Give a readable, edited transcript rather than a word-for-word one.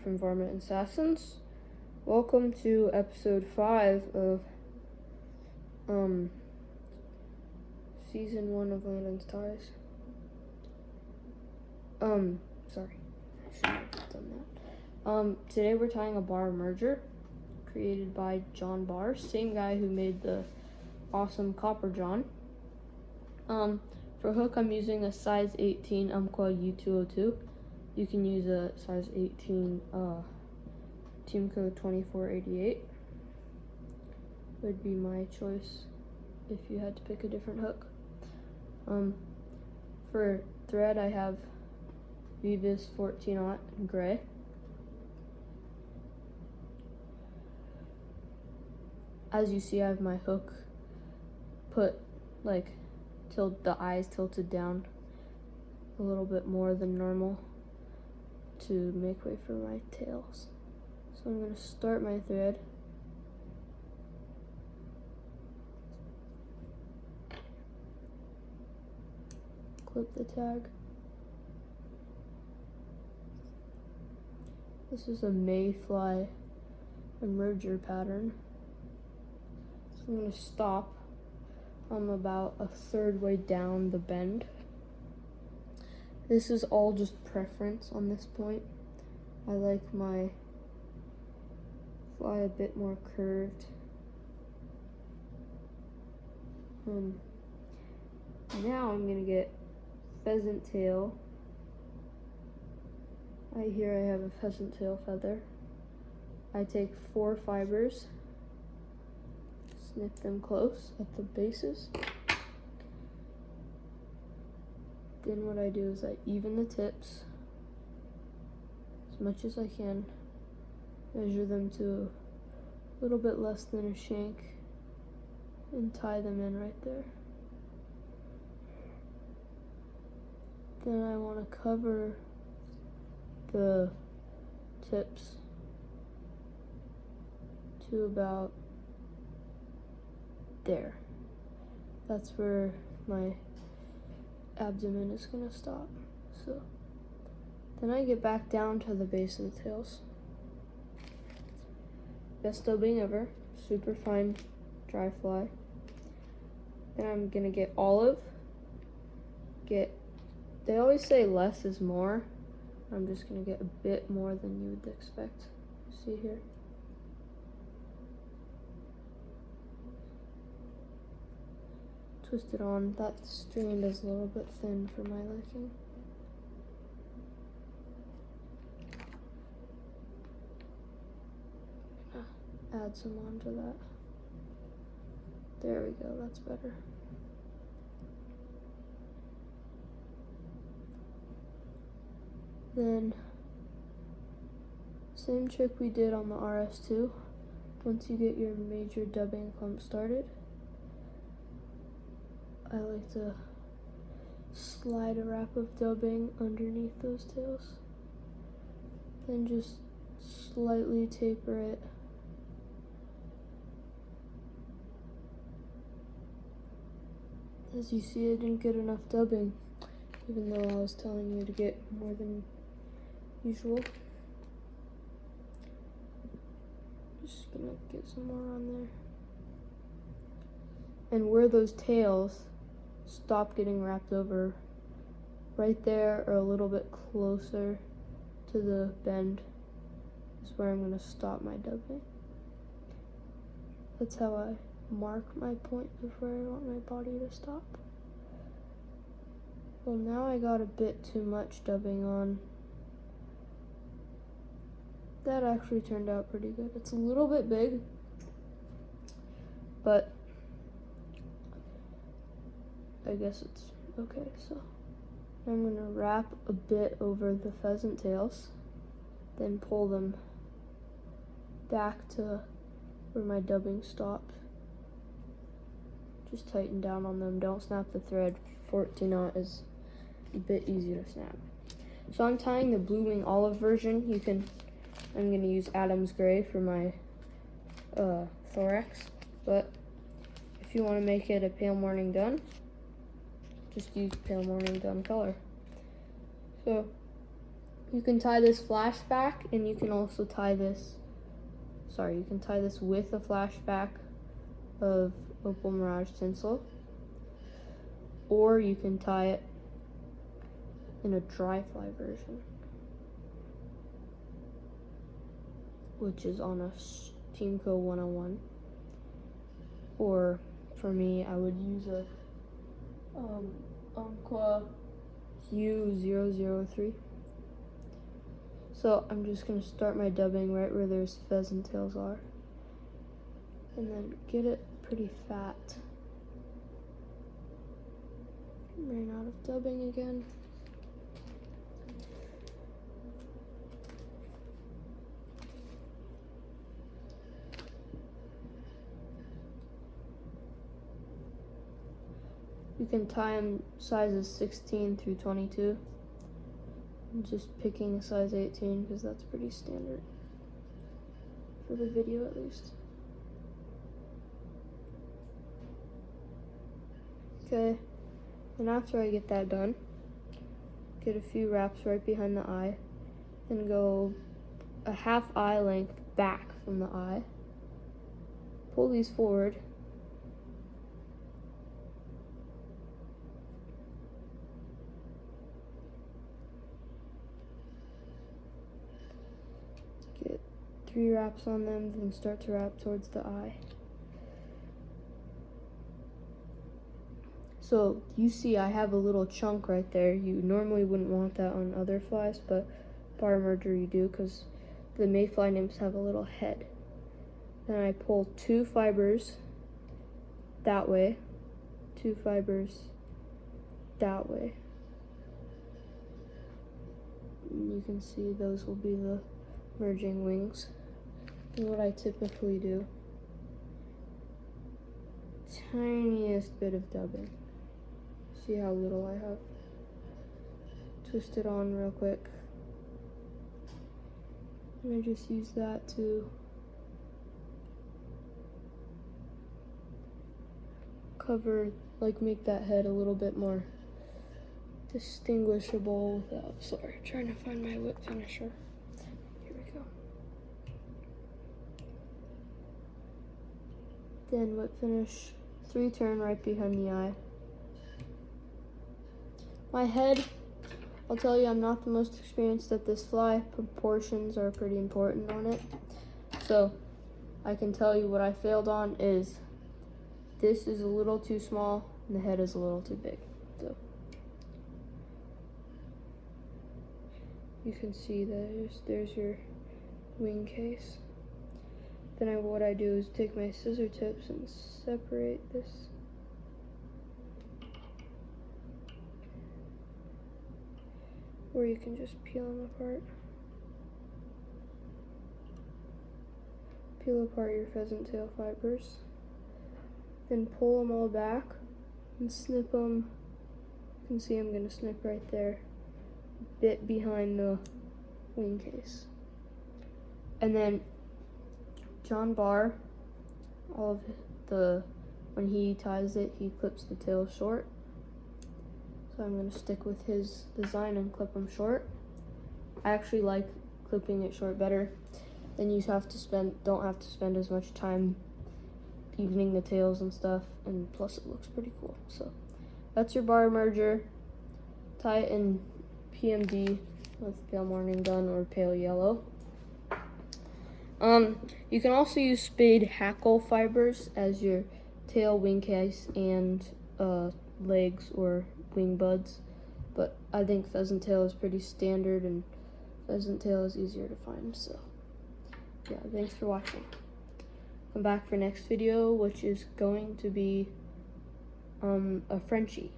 from Varmint Assassins. Welcome to episode 5 of season 1 of Landon's Ties. Sorry, I shouldn't have done that. Today we're tying a bar merger created by John Barr, same guy who made the awesome Copper John. For hook, I'm using a size 18 Umpqua U202. You can use a size 18 Team Code 2488. Would be my choice if you had to pick a different hook. For thread, I have Vivis 14-aught in gray. As you see, I have my hook put the eyes tilted down a little bit more than normal to make way for my tails. So I'm going to start my thread. Clip the tag. This is a mayfly emerger pattern. So I'm going to stop. I'm about a third way down the bend. This is all just preference on this point. I like my fly a bit more curved. Now I'm gonna get pheasant tail. Here I have a pheasant tail feather. I take 4 fibers, snip them close at the bases. Then what I do is I even the tips as much as I can, measure them to a little bit less than a shank, and tie them in right there. Then I want to cover the tips to about there. That's where my abdomen is going to stop. So then I get back down to the base of the tails. Best dubbing ever, super fine dry fly. Then I'm going to get olive. They always say less is more. I'm just going to get a bit more than you would expect. See here? Twist it on. That strand is a little bit thin for my liking. Add some onto that. There we go, that's better. Then, same trick we did on the RS2. Once you get your major dubbing clump started, I like to slide a wrap of dubbing underneath those tails. Then just slightly taper it. As you see, I didn't get enough dubbing, even though I was telling you to get more than usual. Just gonna get some more on there. And where those tails stop getting wrapped over, right there or a little bit closer to the bend is where I'm gonna stop my dubbing. That's how I mark my point of where I want my body to stop. Well, now I got a bit too much dubbing on. That actually turned out pretty good. It's a little bit big, but I guess it's okay. So I'm gonna wrap a bit over the pheasant tails, then pull them back to where my dubbing stopped. Just tighten down on them. Don't snap the thread. 14-aught is a bit easier to snap. So I'm tying the blue wing olive version. I'm gonna use Adam's gray for my thorax, but if you want to make it a pale morning dun, just use pale morning dun color. So you can tie this flashback, and you can also tie this, you can tie this with a flashback of Opal Mirage tinsel, or you can tie it in a dry fly version, which is on a Teamco 101. Or for me, I would use a Umpqua U003. So I'm just gonna start my dubbing right where those pheasant tails are, and then get it pretty fat. Ran out of dubbing again. You can tie them sizes 16 through 22. I'm just picking a size 18 because that's pretty standard for the video at least. Okay, and after I get that done, get a few wraps right behind the eye, then go a half eye length back from the eye. Pull these forward. Get 3 wraps on them, then start to wrap towards the eye. So you see I have a little chunk right there. You normally wouldn't want that on other flies, but bar merger you do, because the mayfly nymphs have a little head. Then I pull 2 fibers that way, 2 fibers that way. And you can see those will be the merging wings. And what I typically do, tiniest bit of dubbing. See how little I have. Twist it on real quick. And I just use that to cover, like make that head a little bit more distinguishable without, trying to find my whip finisher. Here we go. Then whip finish, 3 turn right behind the eye. My head, I'll tell you, I'm not the most experienced at this fly. Proportions are pretty important on it. So I can tell you what I failed on is this is a little too small and the head is a little too big. So you can see there's your wing case. Then what I do is take my scissor tips and separate this. Or you can just peel them apart. Peel apart your pheasant tail fibers. Then pull them all back and snip them. You can see I'm going to snip right there, a bit behind the wing case. And then John Barr, when he ties it, he clips the tail short. So I'm going to stick with his design and clip them short. I actually like clipping it short better. Then you don't have to spend as much time evening the tails and stuff, and plus it looks pretty cool. So that's your bar merger. Tie it in PMD with pale morning dun or pale yellow. You can also use spade hackle fibers as your tail, wing case, and legs or wing buds, but I think pheasant tail is pretty standard and pheasant tail is easier to find. So yeah, thanks for watching. Come back for next video, which is going to be a Frenchie.